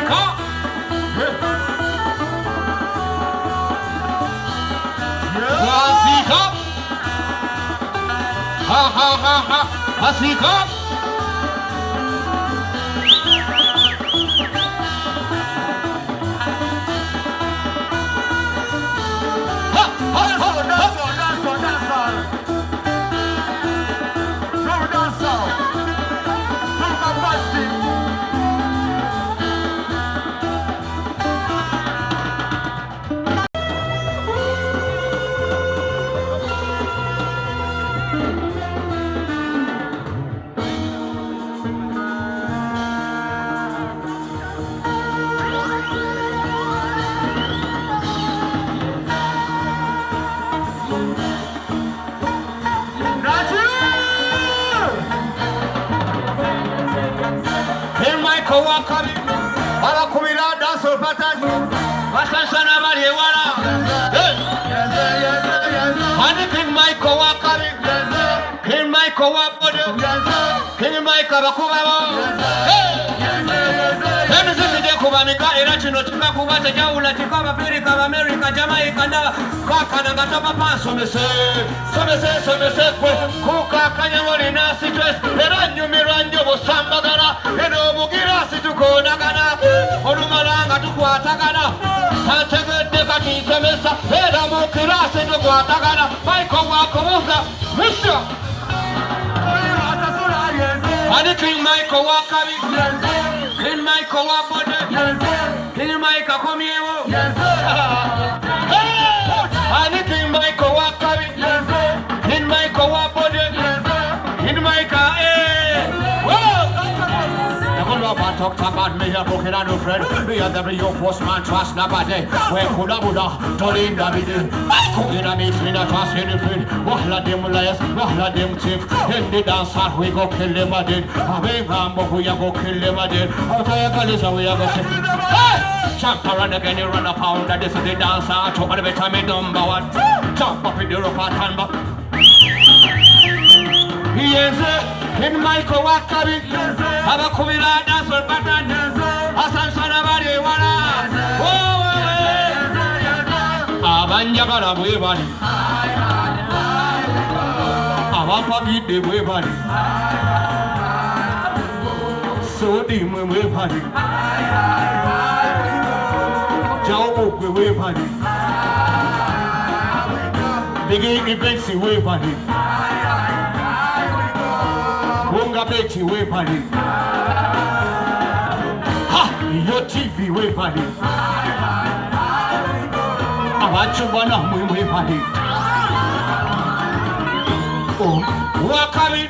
Basika. Basika. Ha ha ha ha. Basika. Wakari, Arakubila, Daso Patan, Vasasana Mariwara, King Michael Wakari, King Michael Wapodo, King Michael Bakuba, Kubamika, Irachino, Chikakuba, Jaula, Chikaba, America, America, Jamaica, Kakana, Gatapa, Somese, Kuka, Kanyamorina, Citrus, Miranjo, Sambagara, Mugira, Situko, Nagana, Orumaranga, Tuatagana, Tantaka, Semesa, Heda Mukira, Situatagana, Michael Wakamusa, Misha. King Michael Wakari, King Michael Wapoda, King Michael Comio, King Michael Wakari, King Michael Wapoda, King Michael, talk about me, a book and a new friend. Me and the real force man, trust nobody. Where could I Buddha, Tolin David? Cooking a mix, me not trust anything. What let them liars, what let them thief. In the dance hall, we go kill them, I did. I mean, we are go kill them, I did. I'll tell you, Kalisa, we are go kill them. Jump around again, you run a pound. This is the dance hall. Talk about the time, number one. Jump up in the rope, and back. Yes, in Michael Wakari, Abakubila, that's what Patan, Hassan Sanabari, Abanyagara, Webani, Abapabi, the Webani, so dim Webani, Joe Webani, Big events in Webani. Bunga Betty Webani. Ha! Your TV Webani. Abachubana Webani. Oh, Wakari.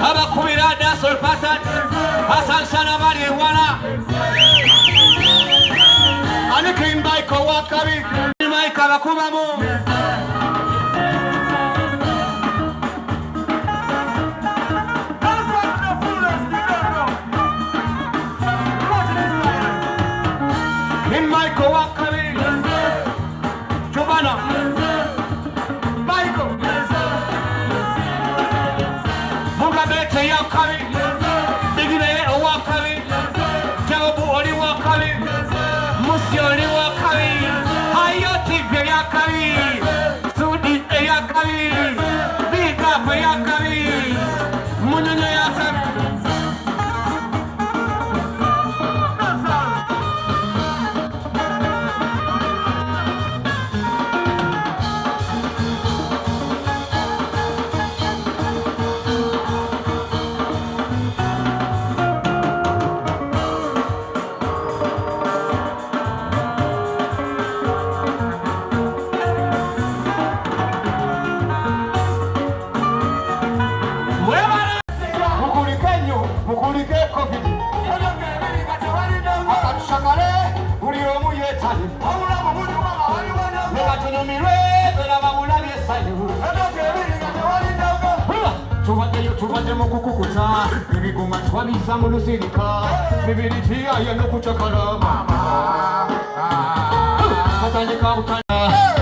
Abakubira Dasol Patan. Hassan Sanabari Wana. King Michael Wakari. Michael Bakubamu. Michael Wakari, Giovanna, Michael, Mugabete Yakari, Bigine Wakari, Jabu Oli Wakari, Musi Oli Wakari, Hayoti Yakari, Sudi Yakari, Bika Yakari, Mununa Yakari. Tubadde mukukukuta ebiguma twabisa mu lusirika bibiriti ayano kucakala katandika butana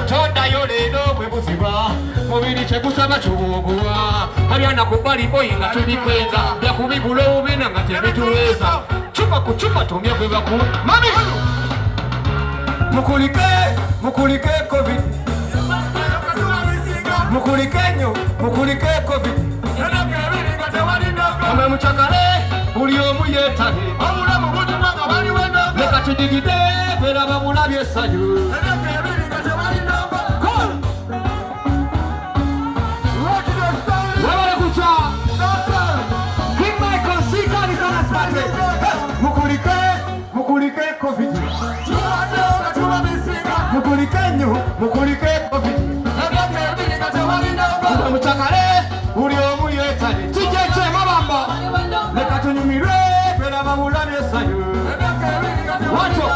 toddayo leero bwe buziba mubiri kyegusaba kibuguwa abyana ku bali boyi nga tubikwenza byakubigula obubina nga tebituweeza Chupa kuchupa tumia kwa ku. Mami. Mukulike COVID. Mukulike COVID. Kama mchakale uliomu yetani. Amula mubutu manga bali wenda. Leka tudigide bera babula byesanyu. Mukulike COVID. Mukulike COVID. Mchakale uliomu yetani. Tijeche mabamba. Leka tunyumire bera babula byesanyu. Wacho.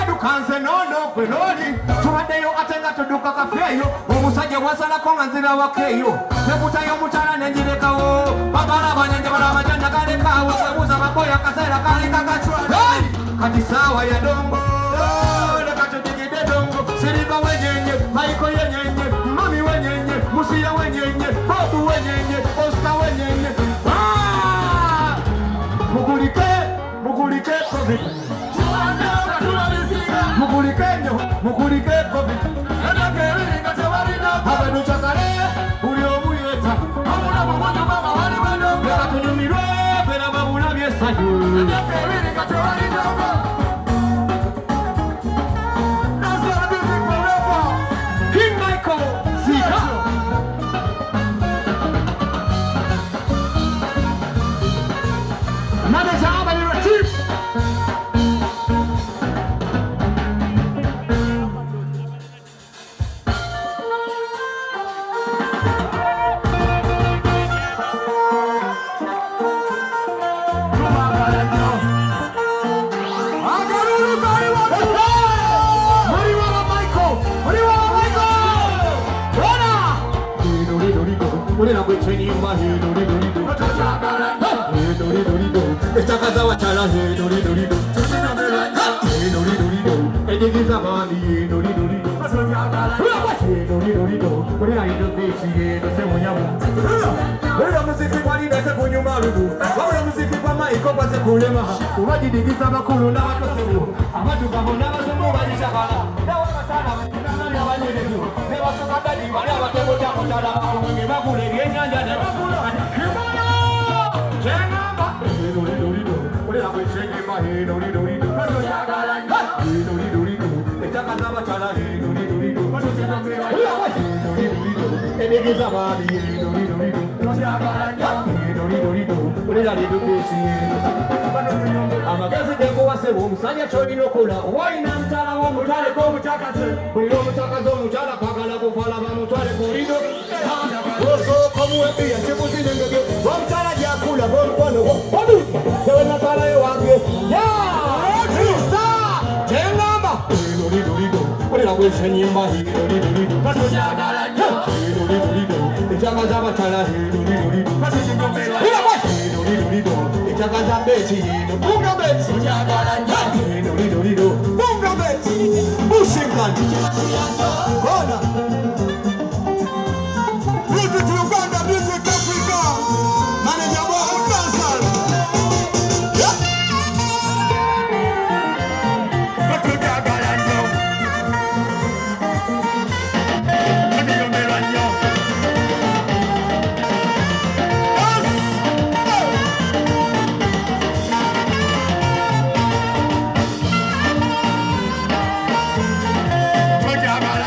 Dukanze nono kwenoli tuwadeyo atenga tuduka kafeyo omusajja wasala konga nzira wakeyo nebutayo mutala nenjirekawo babala banyanja balabajanja kalekawo sebuza maboya kasera kalikakachwala kati sawa ya dongo leka tudigide dongo siriba wenyenye maiko yenyenye mami wenyenye musia wenyenye bobu wenyenye osta wenyenye mukulike COVID. Mukulike COVID. Abadu chakale uliomu yeta. Amuna mubutu mama wali wendo. Leka tunyumirwe bera babula byesanyu. King Michael Sika. Manager Abali Latif. Echakaza wachala he dori dori do. He dori dori do. Edigiza bani he dori dori do. He dori dori do. Kuri na ido bechi he do se munyamu. Wera muziki kwani da se kunyuma rudu. Wera muziki kwa maiko kwa se kulema. Uwaji digiza bakulu na watosimu. Amadu babona basumu bali shabala. Dawa matana bakuna ya banyere do. Ne basukata di bali abatebo ta mutala bakulu bakule yenyanja ne bakulu. Amagezi deko wasewo musanya choni nokola waina mtala wo mutale ko muchakase kuyo muchakazo mutala pagala kufala ba mutale kurido oso komu epi achebuzi ngege wo mtala yakula wo mkono wo dewe natala yo wange ya Krista jengamba dorido olera kweshenyimba dorido katonyagala nyo dorido echakaza batala dorido katonyagala dorido echakaza beti bunga beti onyagala nyo dorido bunga beti bushinkandi kona music Uganda, music Africa manager boy Dancehall Got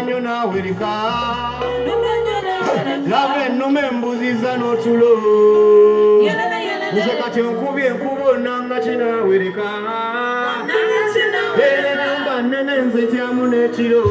nnyo nawereka laba ennume embuziza n'otulo nze kati onkubye enkubo nanga kinawereka era ennyumba nnene nze tyamu n'ekiro